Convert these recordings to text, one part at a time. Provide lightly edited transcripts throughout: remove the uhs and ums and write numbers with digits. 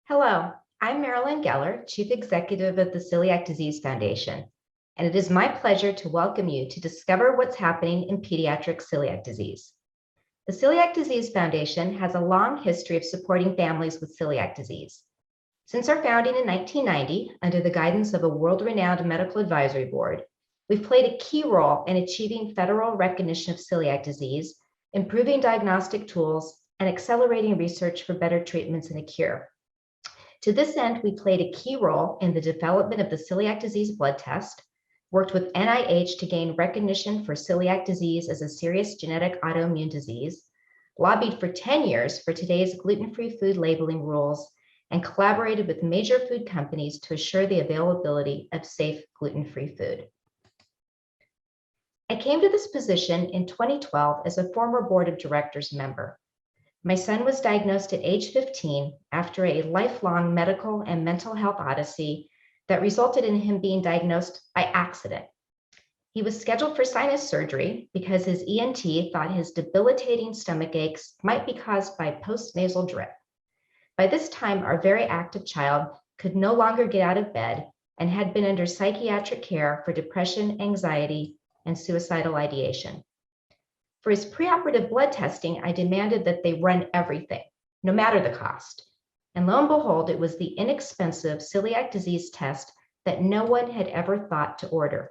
Hello, I'm Marilyn Geller, Chief Executive of the Celiac Disease Foundation, and it is my pleasure to welcome you to discover what's happening in pediatric celiac disease. The Celiac Disease Foundation has a long history of supporting families with celiac disease. Since our founding in 1990, under the guidance of a world-renowned medical advisory board, we've played a key role in achieving federal recognition of celiac disease, improving diagnostic tools, and accelerating research for better treatments and a cure. To this end, we played a key role in the development of the celiac disease blood test, worked with NIH to gain recognition for celiac disease as a serious genetic autoimmune disease, lobbied for 10 years for today's gluten-free food labeling rules, and collaborated with major food companies to assure the availability of safe gluten-free food. I came to this position in 2012 as a former board of directors member. My son was diagnosed at age 15 after a lifelong medical and mental health odyssey that resulted in him being diagnosed by accident. He was scheduled for sinus surgery because his ENT thought his debilitating stomach aches might be caused by postnasal drip. By this time, our very active child could no longer get out of bed and had been under psychiatric care for depression, anxiety, and suicidal ideation. For his preoperative blood testing, I demanded that they run everything, no matter the cost. And lo and behold, it was the inexpensive celiac disease test that no one had ever thought to order,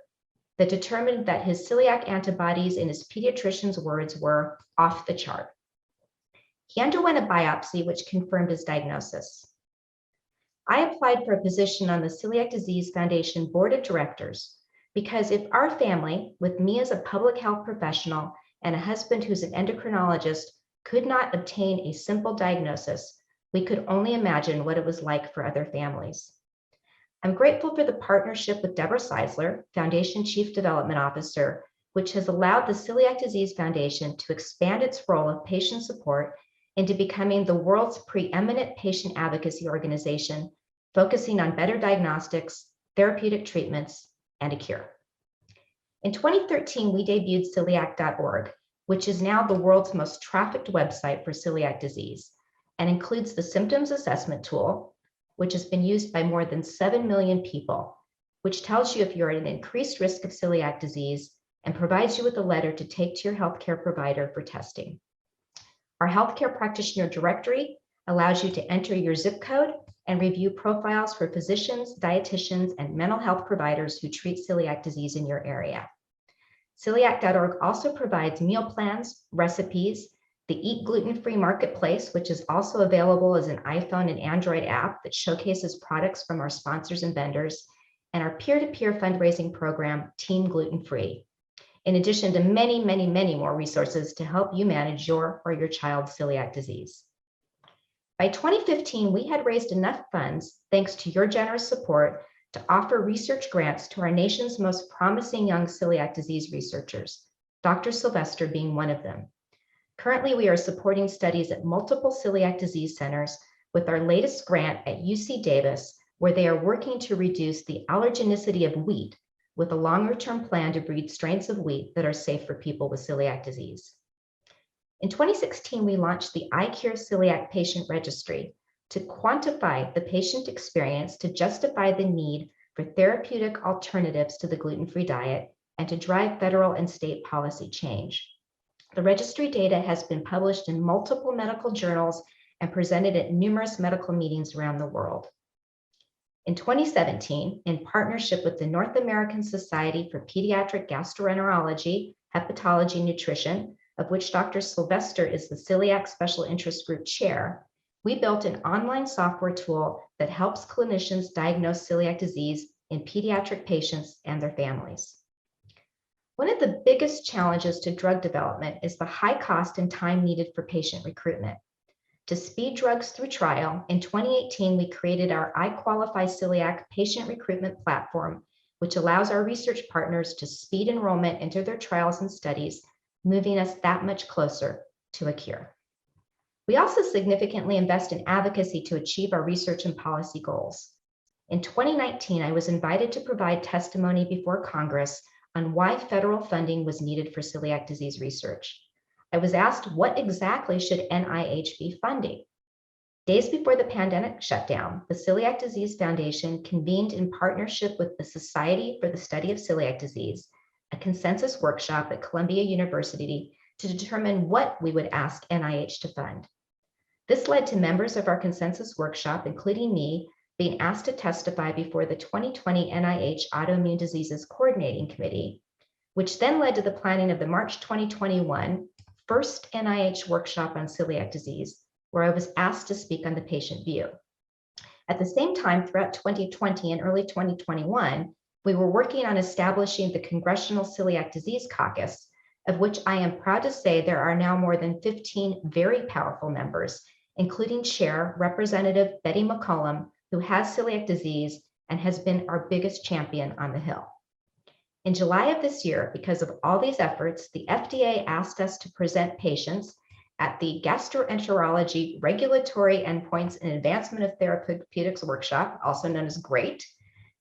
that determined that his celiac antibodies, in his pediatrician's words, were off the chart. He underwent a biopsy, which confirmed his diagnosis. I applied for a position on the Celiac Disease Foundation Board of Directors because if our family, with me as a public health professional, and a husband who's an endocrinologist could not obtain a simple diagnosis, we could only imagine what it was like for other families. I'm grateful for the partnership with Deborah Seisler, Foundation Chief Development Officer, which has allowed the Celiac Disease Foundation to expand its role of patient support into becoming the world's preeminent patient advocacy organization, focusing on better diagnostics, therapeutic treatments, and a cure. In 2013, we debuted celiac.org, which is now the world's most trafficked website for celiac disease and includes the symptoms assessment tool, which has been used by more than 7 million people, which tells you if you're at an increased risk of celiac disease and provides you with a letter to take to your healthcare provider for testing. Our healthcare practitioner directory allows you to enter your zip code and review profiles for physicians, dietitians, and mental health providers who treat celiac disease in your area. Celiac.org also provides meal plans, recipes, the Eat Gluten-Free Marketplace, which is also available as an iPhone and Android app that showcases products from our sponsors and vendors, and our peer-to-peer fundraising program, Team Gluten-Free, in addition to many, many, many more resources to help you manage your or your child's celiac disease. By 2015, we had raised enough funds, thanks to your generous support, to offer research grants to our nation's most promising young celiac disease researchers, Dr. Silvester being one of them. Currently, we are supporting studies at multiple celiac disease centers with our latest grant at UC Davis, where they are working to reduce the allergenicity of wheat with a longer-term plan to breed strains of wheat that are safe for people with celiac disease. In 2016, we launched the iCure Celiac Patient Registry to quantify the patient experience to justify the need for therapeutic alternatives to the gluten-free diet and to drive federal and state policy change. The registry data has been published in multiple medical journals and presented at numerous medical meetings around the world. In 2017, in partnership with the North American Society for Pediatric Gastroenterology, Hepatology, and Nutrition, of which Dr. Silvester is the Celiac Special Interest Group Chair, we built an online software tool that helps clinicians diagnose celiac disease in pediatric patients and their families. One of the biggest challenges to drug development is the high cost and time needed for patient recruitment. To speed drugs through trial, in 2018, we created our iQualify Celiac patient recruitment platform, which allows our research partners to speed enrollment into their trials and studies, moving us that much closer to a cure. We also significantly invest in advocacy to achieve our research and policy goals. In 2019, I was invited to provide testimony before Congress on why federal funding was needed for celiac disease research. I was asked what exactly should NIH be funding? Days before the pandemic shutdown, the Celiac Disease Foundation convened in partnership with the Society for the Study of Celiac Disease, a consensus workshop at Columbia University to determine what we would ask NIH to fund. This led to members of our consensus workshop, including me, being asked to testify before the 2020 NIH Autoimmune Diseases Coordinating Committee, which then led to the planning of the March 2021 first NIH workshop on celiac disease, where I was asked to speak on the patient view. At the same time, throughout 2020 and early 2021, we were working on establishing the Congressional Celiac Disease Caucus, of which I am proud to say there are now more than 15 very powerful members, including Chair Representative Betty McCollum, who has celiac disease and has been our biggest champion on the Hill. In July of this year, because of all these efforts, the FDA asked us to present patients at the Gastroenterology Regulatory Endpoints and Advancement of Therapeutics Workshop, also known as GREAT,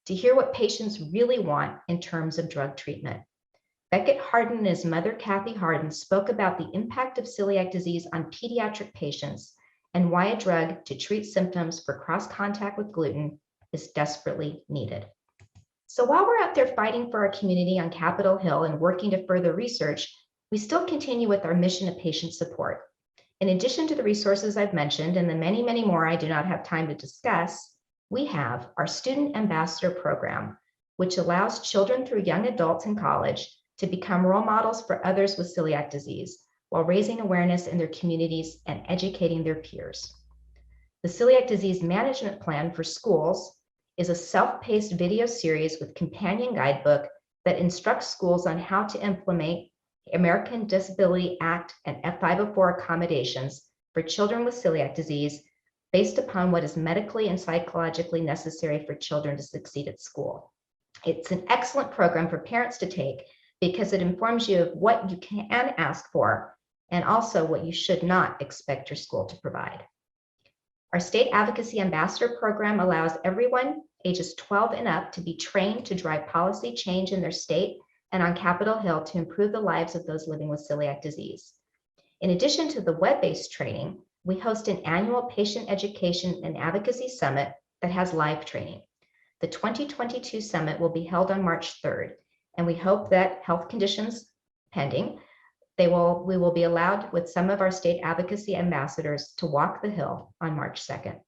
to hear what patients really want in terms of drug treatment. Beckett Hardin and his mother, Kathy Hardin, spoke about the impact of celiac disease on pediatric patients and why a drug to treat symptoms for cross-contact with gluten is desperately needed. So while we're out there fighting for our community on Capitol Hill and working to further research, we still continue with our mission of patient support. In addition to the resources I've mentioned and the many, many more I do not have time to discuss, we have our Student Ambassador Program, which allows children through young adults in college to become role models for others with celiac disease, while raising awareness in their communities and educating their peers. The Celiac Disease Management Plan for Schools is a self-paced video series with companion guidebook that instructs schools on how to implement American Disability Act and F504 accommodations for children with celiac disease based upon what is medically and psychologically necessary for children to succeed at school. It's an excellent program for parents to take because it informs you of what you can ask for and also what you should not expect your school to provide. Our State Advocacy Ambassador Program allows everyone ages 12 and up to be trained to drive policy change in their state and on Capitol Hill to improve the lives of those living with celiac disease. In addition to the web-based training, we host an annual patient education and advocacy summit that has live training. The 2022 summit will be held on March 3rd, and we hope that health conditions pending, we will be allowed with some of our state advocacy ambassadors to walk the Hill on March 2nd.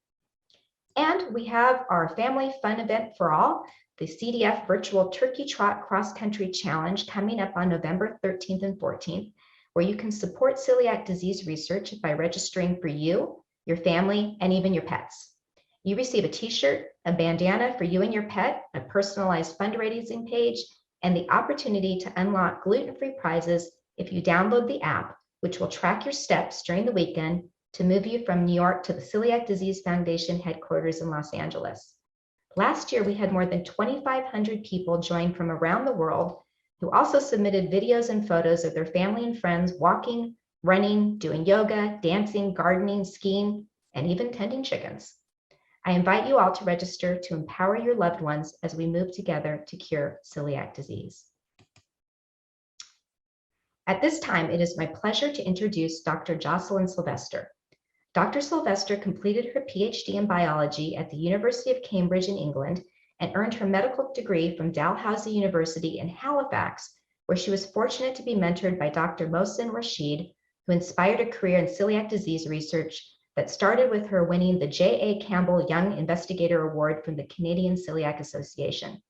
And we have our family fun event for all, the CDF Virtual Turkey Trot Cross Country Challenge coming up on November 13th and 14th, where you can support celiac disease research by registering for you, your family, and even your pets. You receive a t-shirt, a bandana for you and your pet, a personalized fundraising page, and the opportunity to unlock gluten-free prizes if you download the app, which will track your steps during the weekend to move you from New York to the Celiac Disease Foundation headquarters in Los Angeles. Last year, we had more than 2,500 people join from around the world who also submitted videos and photos of their family and friends walking, running, doing yoga, dancing, gardening, skiing, and even tending chickens. I invite you all to register to empower your loved ones as we move together to cure celiac disease. At this time, it is my pleasure to introduce Dr. Jocelyn Silvester. Dr. Silvester completed her PhD in biology at the University of Cambridge in England and earned her medical degree from Dalhousie University in Halifax, where she was fortunate to be mentored by Dr. Mohsin Rashid, who inspired a career in celiac disease research that started with her winning the J.A. Campbell Young Investigator Award from the Canadian Celiac Association.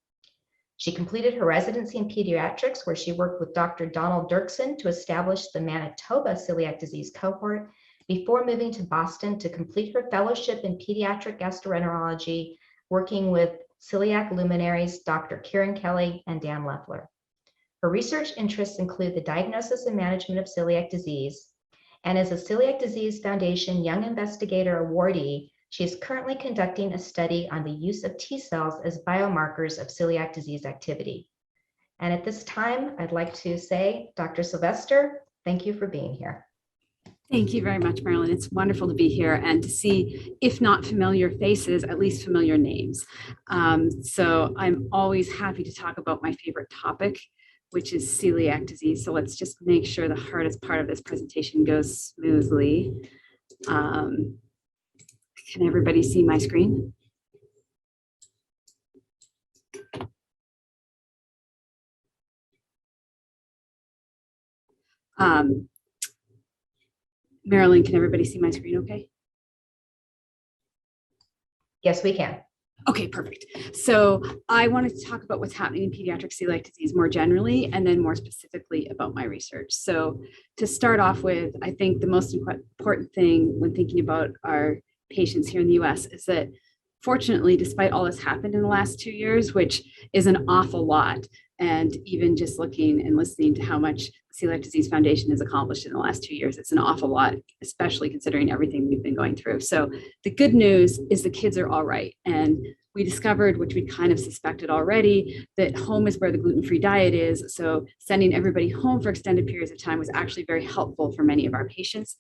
She completed her residency in pediatrics, where she worked with Dr. Donald Dirksen to establish the Manitoba celiac disease cohort before moving to Boston to complete her fellowship in pediatric gastroenterology, working with celiac luminaries Dr. Kieran Kelly and Dan Leffler. Her research interests include the diagnosis and management of celiac disease, and as a Celiac Disease Foundation Young Investigator Awardee, she is currently conducting a study on the use of T cells as biomarkers of celiac disease activity. And at this time, I'd like to say, Dr. Silvester, thank you for being here. Thank you very much, Marilyn. It's wonderful to be here and to see, if not familiar faces, at least familiar names. So I'm always happy to talk about my favorite topic, which is celiac disease. So let's just make sure the hardest part of this presentation goes smoothly. Can everybody see my screen? Marilyn, can everybody see my screen okay? Yes, we can. Okay, perfect. So I wanted to talk about what's happening in pediatric celiac disease more generally, and then more specifically about my research. So to start off with, I think the most important thing when thinking about our patients here in the US is that fortunately, despite all that's happened in the last 2 years, which is an awful lot, and even just looking and listening to how much the Celiac Disease Foundation has accomplished in the last 2 years, it's an awful lot, especially considering everything we've been going through. So the good news is the kids are all right. And we discovered, which we kind of suspected already, that home is where the gluten-free diet is. So sending everybody home for extended periods of time was actually very helpful for many of our patients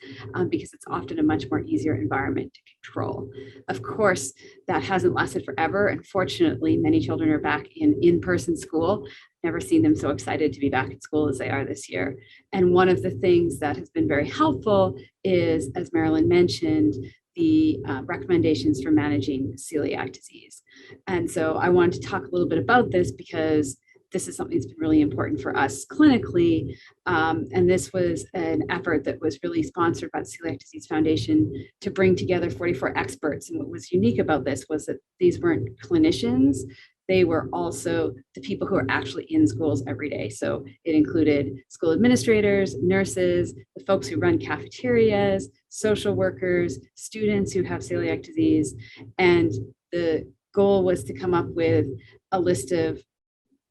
because it's often a much more easier environment to control. Of course, that hasn't lasted forever. Unfortunately, many children are back in in-person school. Never seen them so excited to be back at school as they are this year. And one of the things that has been very helpful is, as Marilyn mentioned, the recommendations for managing celiac disease. And so I wanted to talk a little bit about this because this is something that's been really important for us clinically. And this was an effort that was really sponsored by the Celiac Disease Foundation to bring together 44 experts. And what was unique about this was that these weren't clinicians. They were also the people who are actually in schools every day. So it included school administrators, nurses, the folks who run cafeterias, social workers, students who have celiac disease. And the goal was to come up with a list of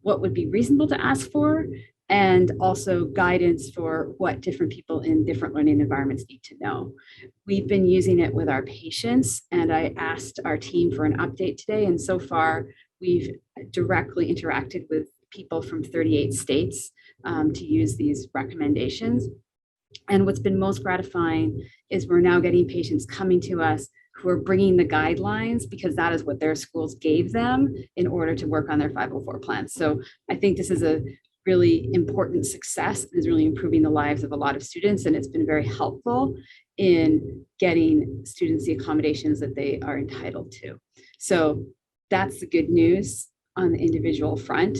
what would be reasonable to ask for, and also guidance for what different people in different learning environments need to know. We've been using it with our patients, and I asked our team for an update today, and so far we've directly interacted with people from 38 states to use these recommendations. And what's been most gratifying is we're now getting patients coming to us who are bringing the guidelines because that is what their schools gave them in order to work on their 504 plans. So I think this is a really important success. It's really improving the lives of a lot of students, and it's been very helpful in getting students the accommodations that they are entitled to. So that's the good news on the individual front.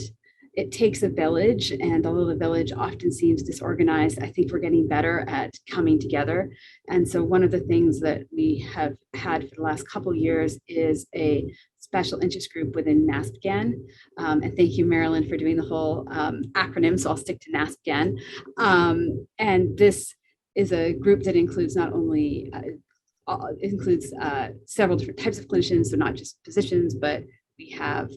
It takes a village, and although the village often seems disorganized, I think we're getting better at coming together. And so one of the things that we have had for the last couple of years is a special interest group within NASPGAN. And thank you, Marilyn, for doing the whole acronym, so I'll stick to NASPGAN. And this is a group that includes not only several different types of clinicians, so not just physicians, but we have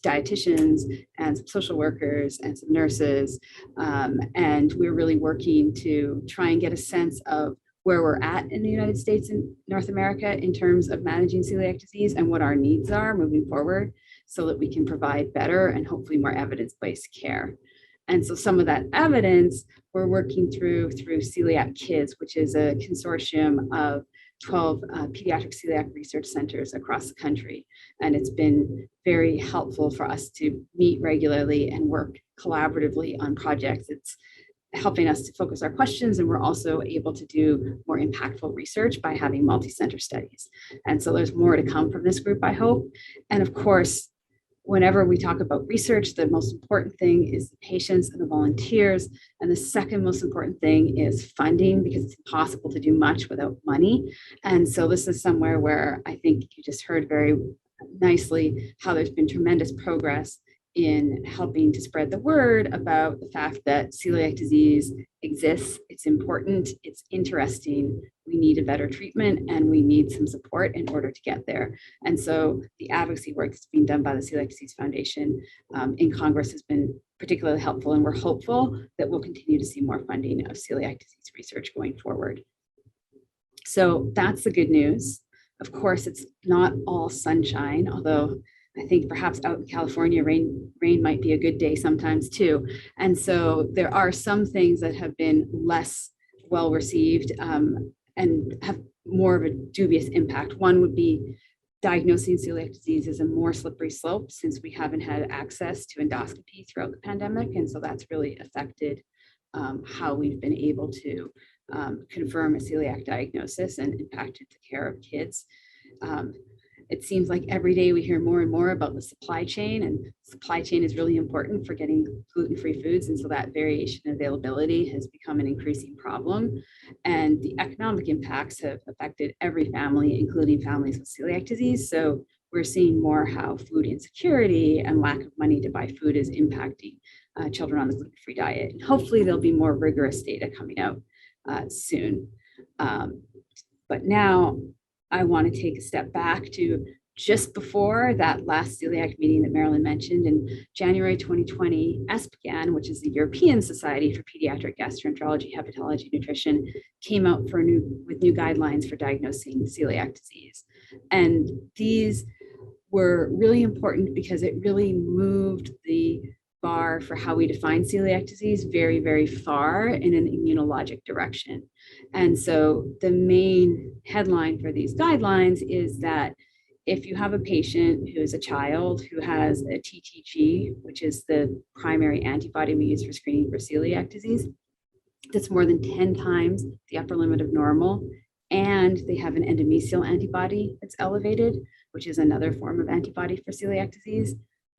dietitians and some social workers and some nurses. And we're really working to try and get a sense of where we're at in the United States and North America in terms of managing celiac disease and what our needs are moving forward so that we can provide better and hopefully more evidence-based care. And so some of that evidence we're working through Celiac Kids, which is a consortium of 12 pediatric celiac research centers across the country. And it's been very helpful for us to meet regularly and work collaboratively on projects. It's helping us to focus our questions, and we're also able to do more impactful research by having multi-center studies. And so there's more to come from this group, I hope. And of course, whenever we talk about research, the most important thing is the patients and the volunteers. And the second most important thing is funding, because it's impossible to do much without money. And so this is somewhere where I think you just heard very nicely how there's been tremendous progress in helping to spread the word about the fact that celiac disease exists. It's important, it's interesting. We need a better treatment and we need some support in order to get there. And so the advocacy work that's being done by the Celiac Disease Foundation in Congress has been particularly helpful, and we're hopeful that we'll continue to see more funding of celiac disease research going forward. So that's the good news. Of course, it's not all sunshine, although I think perhaps out in California, rain might be a good day sometimes too. And so there are some things that have been less well received and have more of a dubious impact. One would be diagnosing celiac disease is a more slippery slope since we haven't had access to endoscopy throughout the pandemic. And so that's really affected how we've been able to confirm a celiac diagnosis and impacted the care of kids. It seems like every day we hear more and more about the supply chain, and supply chain is really important for getting gluten-free foods. And so that variation in availability has become an increasing problem. And the economic impacts have affected every family, including families with celiac disease. So we're seeing more how food insecurity and lack of money to buy food is impacting children on the gluten-free diet. And hopefully there'll be more rigorous data coming out soon. But now I want to take a step back to just before that last celiac meeting that Marilyn mentioned in January 2020, ESPGHAN, which is the European Society for Pediatric Gastroenterology, Hepatology, Nutrition, came out with new guidelines for diagnosing celiac disease. And these were really important because it really moved the bar for how we define celiac disease very, very far in an immunologic direction. And so the main headline for these guidelines is that if you have a patient who is a child who has a TTG, which is the primary antibody we use for screening for celiac disease, that's more than 10 times the upper limit of normal, and they have an endomysial antibody that's elevated, which is another form of antibody for celiac disease,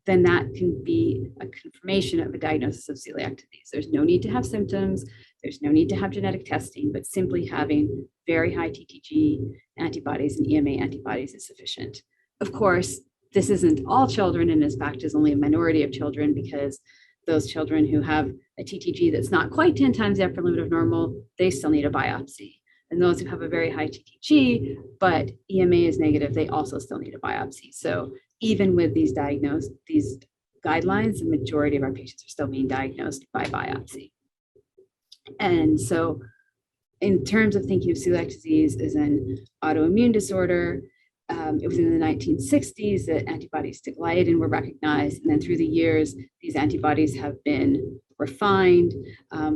then that can be a confirmation of a diagnosis of celiac disease. There's no need to have symptoms. There's no need to have genetic testing, but simply having very high TTG antibodies and EMA antibodies is sufficient. Of course, this isn't all children, and in fact is only a minority of children, because those children who have a TTG that's not quite 10 times the upper limit of normal, they still need a biopsy. And those who have a very high TTG, but EMA is negative, they also still need a biopsy. So even with these guidelines, the majority of our patients are still being diagnosed by biopsy. And so in terms of thinking of celiac disease as an autoimmune disorder, it was in the 1960s that antibodies to gliadin were recognized. And then through the years, these antibodies have been refined,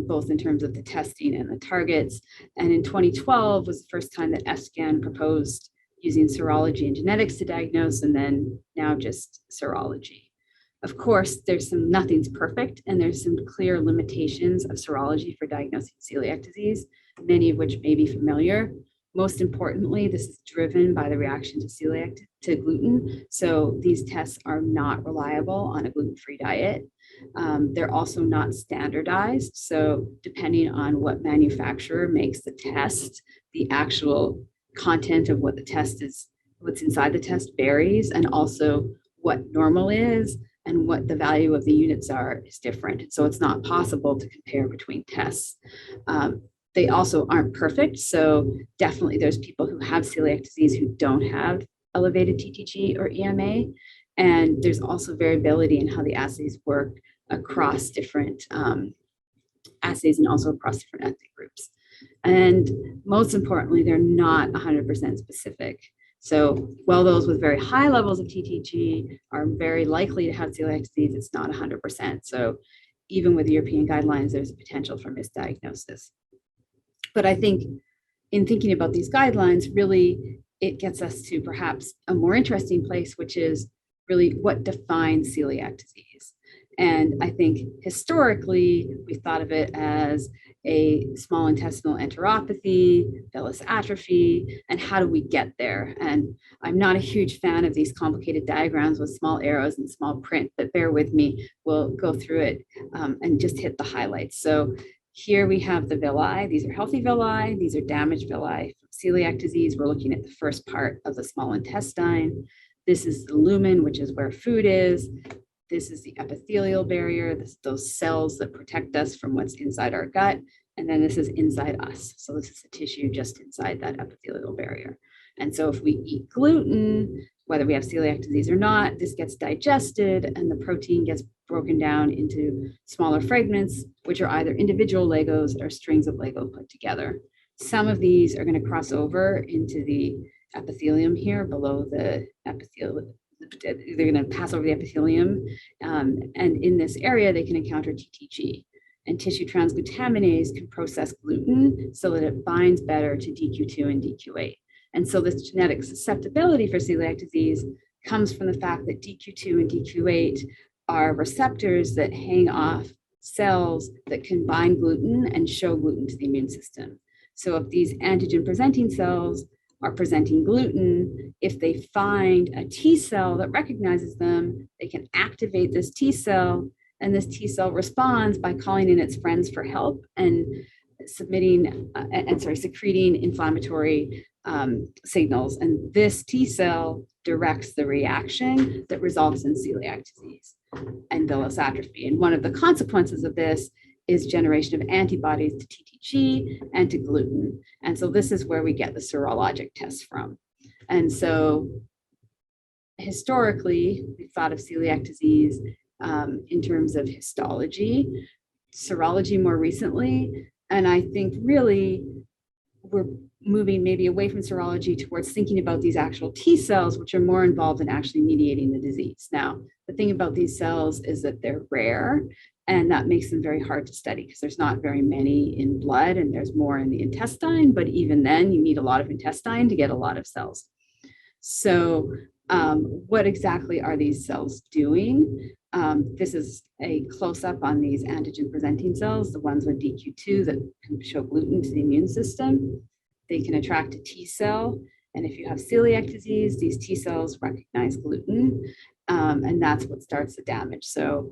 both in terms of the testing and the targets. And in 2012 was the first time that ESPGHAN proposed using serology and genetics to diagnose, and then now just serology. Of course, nothing's perfect, and there's some clear limitations of serology for diagnosing celiac disease, many of which may be familiar. Most importantly, this is driven by the reaction to gluten. So these tests are not reliable on a gluten-free diet. They're also not standardized. So depending on what manufacturer makes the test, the actual content of what the test is, what's inside the test varies, and also what normal is and what the value of the units are is different. So it's not possible to compare between tests. They also aren't perfect. So definitely there's people who have celiac disease who don't have elevated TTG or EMA. And there's also variability in how the assays work across different assays and also across different ethnic groups. And most importantly, they're not 100% specific. So while those with very high levels of TTG are very likely to have celiac disease, it's not 100%. So even with European guidelines, there's a potential for misdiagnosis. But I think in thinking about these guidelines, really, it gets us to perhaps a more interesting place, which is really what defines celiac disease. And I think historically, we thought of it as a small intestinal enteropathy, villous atrophy, and how do we get there? And I'm not a huge fan of these complicated diagrams with small arrows and small print, but bear with me, we'll go through it and just hit the highlights. So here we have the villi. These are healthy villi. These are damaged villi. From celiac disease, we're looking at the first part of the small intestine. This is the lumen, which is where food is. This is the epithelial barrier, those cells that protect us from what's inside our gut. And then this is inside us. So this is the tissue just inside that epithelial barrier. And so if we eat gluten, whether we have celiac disease or not, this gets digested and the protein gets broken down into smaller fragments, which are either individual Legos or strings of Lego put together. Some of these are going to cross over into the epithelium here below the epithelium. They're going to pass over the epithelium. And in this area, they can encounter TTG. And tissue transglutaminase can process gluten so that it binds better to DQ2 and DQ8. And so this genetic susceptibility for celiac disease comes from the fact that DQ2 and DQ8 are receptors that hang off cells that can bind gluten and show gluten to the immune system. So if these antigen presenting cells are presenting gluten, if they find a T cell that recognizes them, they can activate this T cell, and this T cell responds by calling in its friends for help and secreting inflammatory signals. And this T cell directs the reaction that results in celiac disease and villous atrophy. And one of the consequences of this is generation of antibodies to TTG and to gluten. And so this is where we get the serologic tests from. And so historically, we thought of celiac disease in terms of histology, serology more recently. And I think really we're moving maybe away from serology towards thinking about these actual T cells, which are more involved in actually mediating the disease. Now, the thing about these cells is that they're rare, and that makes them very hard to study because there's not very many in blood and there's more in the intestine. But even then, you need a lot of intestine to get a lot of cells. So what exactly are these cells doing? This is a close-up on these antigen-presenting cells, the ones with DQ2 that can show gluten to the immune system. They can attract a T cell, and if you have celiac disease, these T cells recognize gluten, and that's what starts the damage. So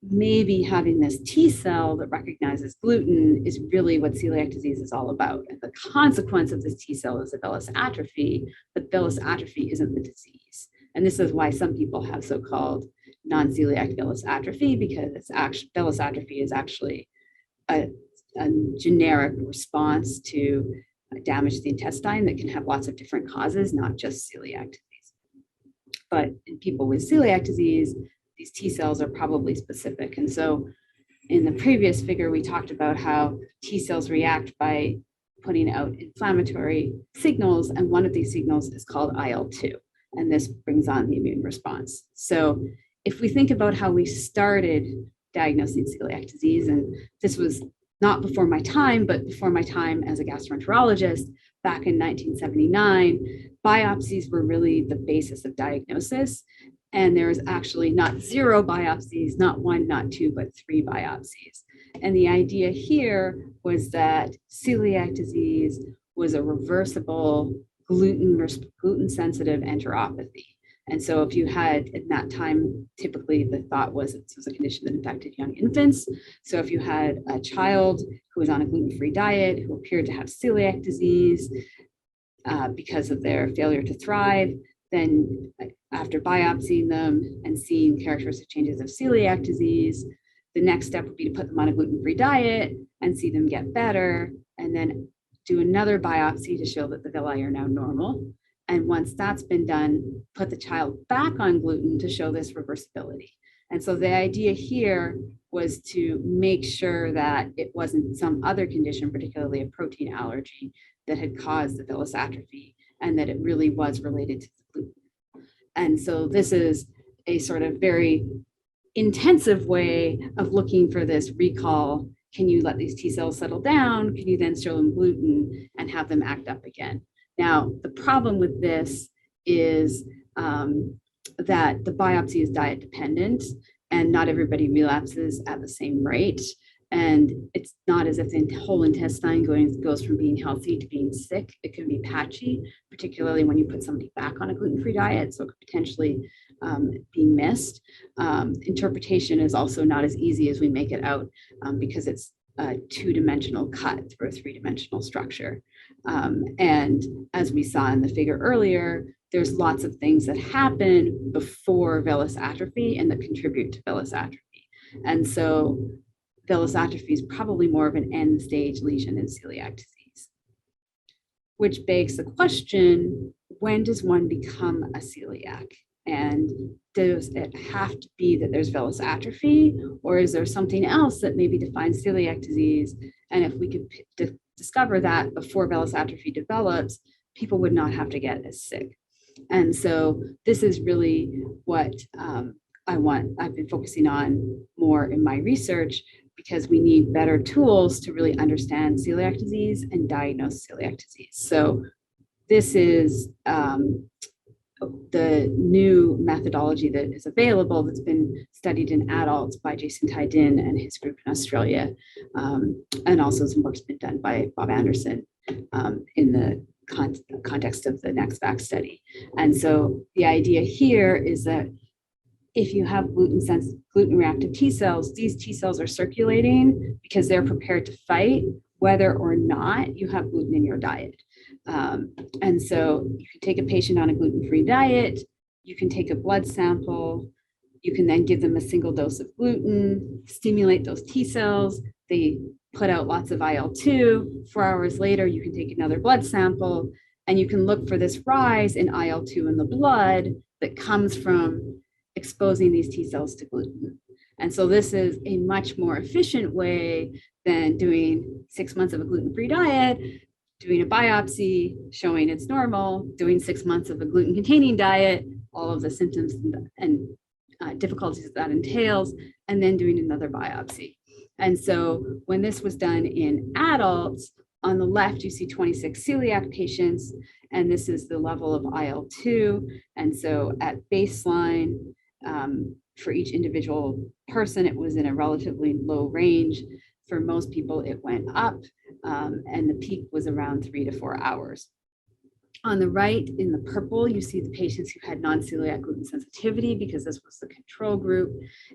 maybe having this T cell that recognizes gluten is really what celiac disease is all about. And the consequence of this T cell is a villous atrophy, but villous atrophy isn't the disease. And this is why some people have so-called non-celiac villous atrophy, because it's actually, villous atrophy is actually a generic response to damage to the intestine that can have lots of different causes, not just celiac disease. But in people with celiac disease, these T cells are probably specific. And so in the previous figure, we talked about how T cells react by putting out inflammatory signals, and one of these signals is called IL-2, and this brings on the immune response. So if we think about how we started diagnosing celiac disease, and this was not before my time, but before my time as a gastroenterologist back in 1979, biopsies were really the basis of diagnosis. And there was actually not 0 biopsies, not 1, not 2, but 3 biopsies. And the idea here was that celiac disease was a reversible gluten-sensitive enteropathy. And so if you had, at that time, typically the thought was this was a condition that infected young infants. So if you had a child who was on a gluten-free diet, who appeared to have celiac disease because of their failure to thrive, then after biopsying them and seeing characteristic changes of celiac disease, the next step would be to put them on a gluten-free diet and see them get better, and then do another biopsy to show that the villi are now normal. And once that's been done, put the child back on gluten to show this reversibility. And so the idea here was to make sure that it wasn't some other condition, particularly a protein allergy, that had caused the villous atrophy, and that it really was related to the gluten. And so this is a sort of very intensive way of looking for this recall. Can you let these T cells settle down? Can you then show them gluten and have them act up again? Now, the problem with this is that the biopsy is diet dependent, and not everybody relapses at the same rate. And it's not as if the whole intestine goes from being healthy to being sick. It can be patchy, particularly when you put somebody back on a gluten-free diet, so it could potentially be missed. Interpretation is also not as easy as we make it out because it's a 2-dimensional cut through a 3-dimensional structure. And as we saw in the figure earlier, there's lots of things that happen before villous atrophy and that contribute to villous atrophy. And so villous atrophy is probably more of an end-stage lesion in celiac disease, which begs the question, when does one become a celiac? And does it have to be that there's villous atrophy, or is there something else that maybe defines celiac disease? And if we could discover that before villous atrophy develops, people would not have to get as sick. And so this is really what I've been focusing on more in my research, because we need better tools to really understand celiac disease and diagnose celiac disease. So this is the new methodology that is available that's been studied in adults by Jason Tydin and his group in Australia. And also some work's been done by Bob Anderson in the context of the NextVax study. And so the idea here is that if you have gluten reactive T cells, these T cells are circulating because they're prepared to fight whether or not you have gluten in your diet. And so you can take a patient on a gluten-free diet, you can take a blood sample, you can then give them a single dose of gluten, stimulate those T cells, they put out lots of IL-2. 4 hours later, you can take another blood sample and you can look for this rise in IL-2 in the blood that comes from exposing these T cells to gluten. And so this is a much more efficient way than doing 6 months of a gluten-free diet, doing a biopsy, showing it's normal, doing 6 months of a gluten-containing diet, all of the symptoms and difficulties that entails, and then doing another biopsy. And so when this was done in adults, on the left, you see 26 celiac patients, and this is the level of IL-2. And so at baseline, for each individual person, it was in a relatively low range. For most people, it went up, and the peak was around 3 to 4 hours. On the right, in the purple, you see the patients who had non-celiac gluten sensitivity because this was the control group.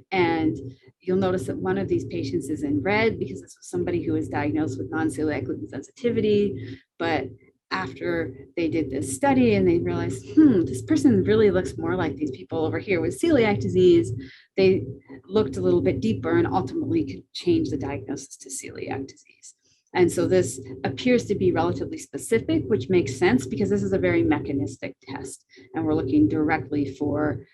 And you'll notice that one of these patients is in red because this was somebody who was diagnosed with non-celiac gluten sensitivity. But after they did this study and they realized, this person really looks more like these people over here with celiac disease, they looked a little bit deeper and ultimately could change the diagnosis to celiac disease. And so this appears to be relatively specific, which makes sense because this is a very mechanistic test. And we're looking directly for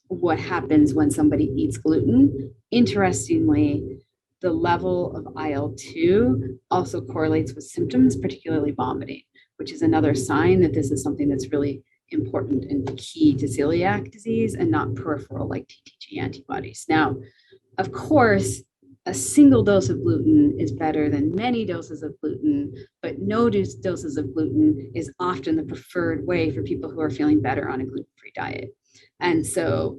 what happens when somebody eats gluten. Interestingly, the level of IL-2 also correlates with symptoms, particularly vomiting, which is another sign that this is something that's really important and key to celiac disease and not peripheral like TTG antibodies. Now, of course, a single dose of gluten is better than many doses of gluten, but no doses of gluten is often the preferred way for people who are feeling better on a gluten-free diet. And so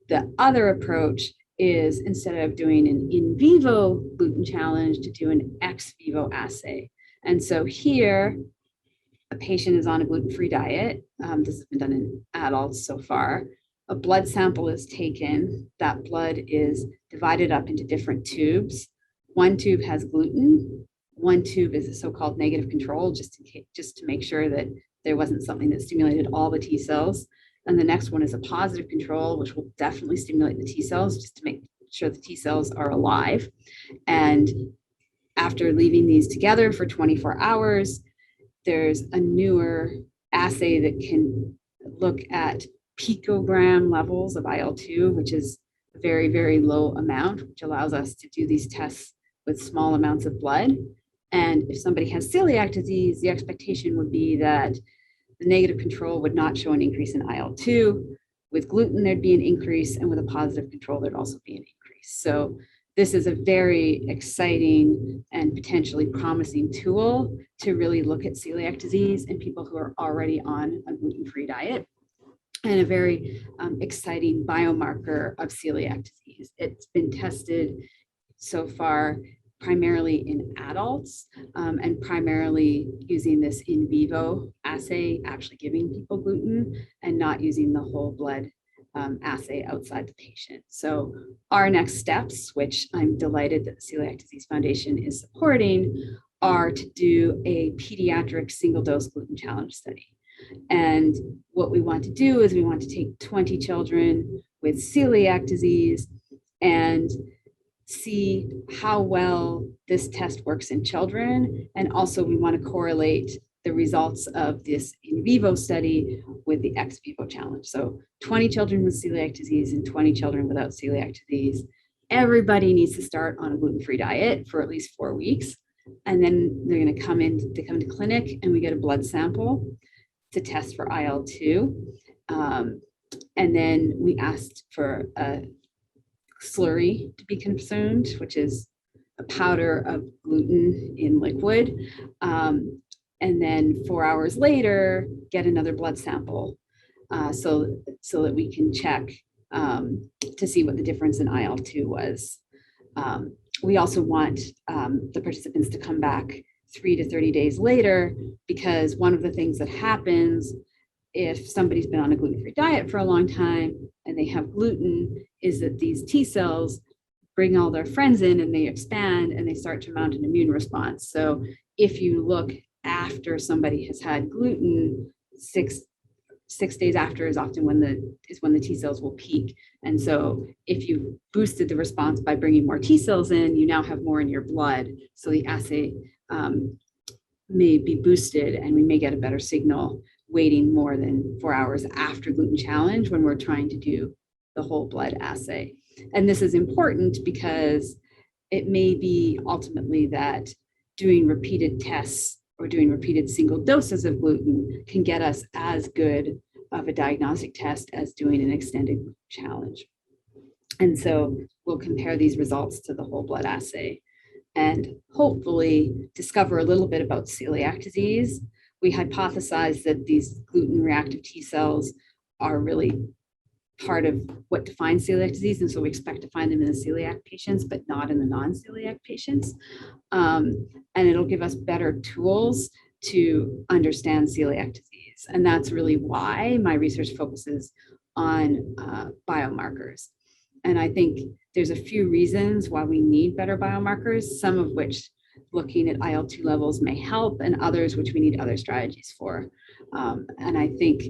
the other approach is, instead of doing an in vivo gluten challenge, to do an ex vivo assay. And so here, a patient is on a gluten-free diet. This has been done in adults so far. A blood sample is taken. That blood is divided up into different tubes. One tube has gluten. One tube is a so-called negative control, just to make sure that there wasn't something that stimulated all the T cells. And the next one is a positive control, which will definitely stimulate the T cells, just to make sure the T cells are alive. And after leaving these together for 24 hours, there's a newer assay that can look at picogram levels of IL-2, which is a very, very low amount, which allows us to do these tests with small amounts of blood. And if somebody has celiac disease, the expectation would be that the negative control would not show an increase in IL-2. With gluten, there'd be an increase, and with a positive control, there'd also be an increase. So this is a very exciting and potentially promising tool to really look at celiac disease in people who are already on a gluten-free diet, and a very exciting biomarker of celiac disease. It's been tested so far primarily in adults, and primarily using this in vivo assay, actually giving people gluten and not using the whole blood assay outside the patient. So our next steps, which I'm delighted that the Celiac Disease Foundation is supporting, are to do a pediatric single dose gluten challenge study. And what we want to do is we want to take 20 children with celiac disease and see how well this test works in children. And also we want to correlate the results of this in vivo study with the ex vivo challenge. So 20 children with celiac disease and 20 children without celiac disease. Everybody needs to start on a gluten-free diet for at least 4 weeks. And then they're going to come to clinic and we get a blood sample to test for IL-2. And then we asked for a slurry to be consumed, which is a powder of gluten in liquid. And then 4 hours later, get another blood sample so that we can check to see what the difference in IL-2 was. We also want the participants to come back 3 to 30 days later, because one of the things that happens if somebody's been on a gluten-free diet for a long time and they have gluten is that these T cells bring all their friends in and they expand and they start to mount an immune response. So if you look after somebody has had gluten, six days after is often when the T cells will peak. And so if you boosted the response by bringing more T cells in, you now have more in your blood. So the assay may be boosted and we may get a better signal waiting more than 4 hours after gluten challenge when we're trying to do the whole blood assay. And this is important because it may be ultimately that doing repeated tests or doing repeated single doses of gluten can get us as good of a diagnostic test as doing an extended challenge. And so we'll compare these results to the whole blood assay and hopefully discover a little bit about celiac disease. We hypothesize that these gluten reactive T cells are really part of what defines celiac disease. And so we expect to find them in the celiac patients, but not in the non-celiac patients. And it'll give us better tools to understand celiac disease. And that's really why my research focuses on biomarkers. And I think there's a few reasons why we need better biomarkers, some of which looking at IL-2 levels may help, and others which we need other strategies for. And I think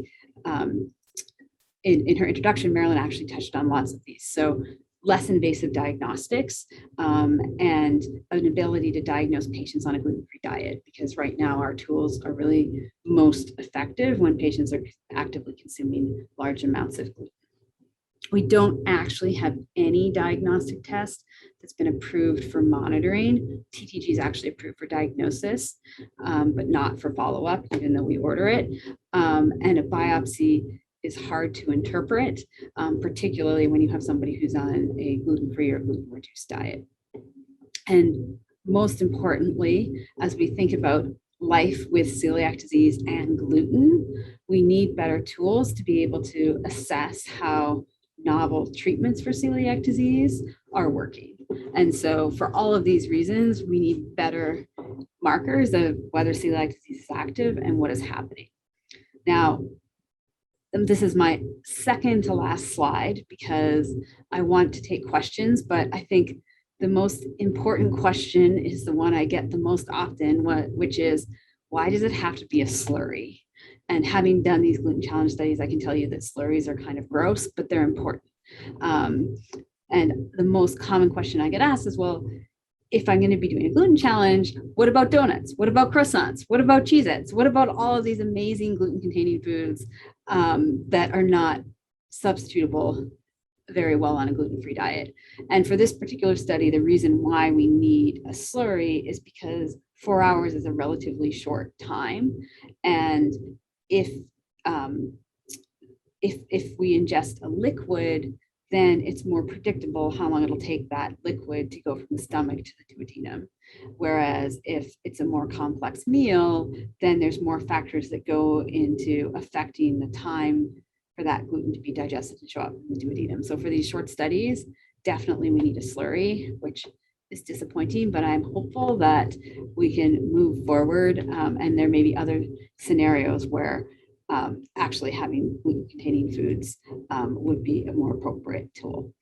in her introduction, Marilyn actually touched on lots of these. So less invasive diagnostics and an ability to diagnose patients on a gluten-free diet, because right now our tools are really most effective when patients are actively consuming large amounts of gluten. We don't actually have any diagnostic test that's been approved for monitoring. TTG is actually approved for diagnosis, but not for follow-up, even though we order it. And a biopsy is hard to interpret, particularly when you have somebody who's on a gluten-free or gluten-reduced diet. And most importantly, as we think about life with celiac disease and gluten, we need better tools to be able to assess how novel treatments for celiac disease are working. And so for all of these reasons, we need better markers of whether celiac disease is active and what is happening. Now, this is my second to last slide because I want to take questions, but I think the most important question is the one I get the most often, which is, why does it have to be a slurry? And having done these gluten challenge studies, I can tell you that slurries are kind of gross, but they're important. And the most common question I get asked is, well, if I'm going to be doing a gluten challenge, what about donuts? What about croissants? What about Cheez-Its? What about all of these amazing gluten-containing foods that are not substitutable very well on a gluten-free diet? And for this particular study, the reason why we need a slurry is because 4 hours is a relatively short time. And if we ingest a liquid, then it's more predictable how long it'll take that liquid to go from the stomach to the duodenum. Whereas if it's a more complex meal, then there's more factors that go into affecting the time for that gluten to be digested and show up in the duodenum. So for these short studies, definitely we need a slurry, which is disappointing, but I'm hopeful that we can move forward and there may be other scenarios where actually having gluten-containing foods would be a more appropriate tool.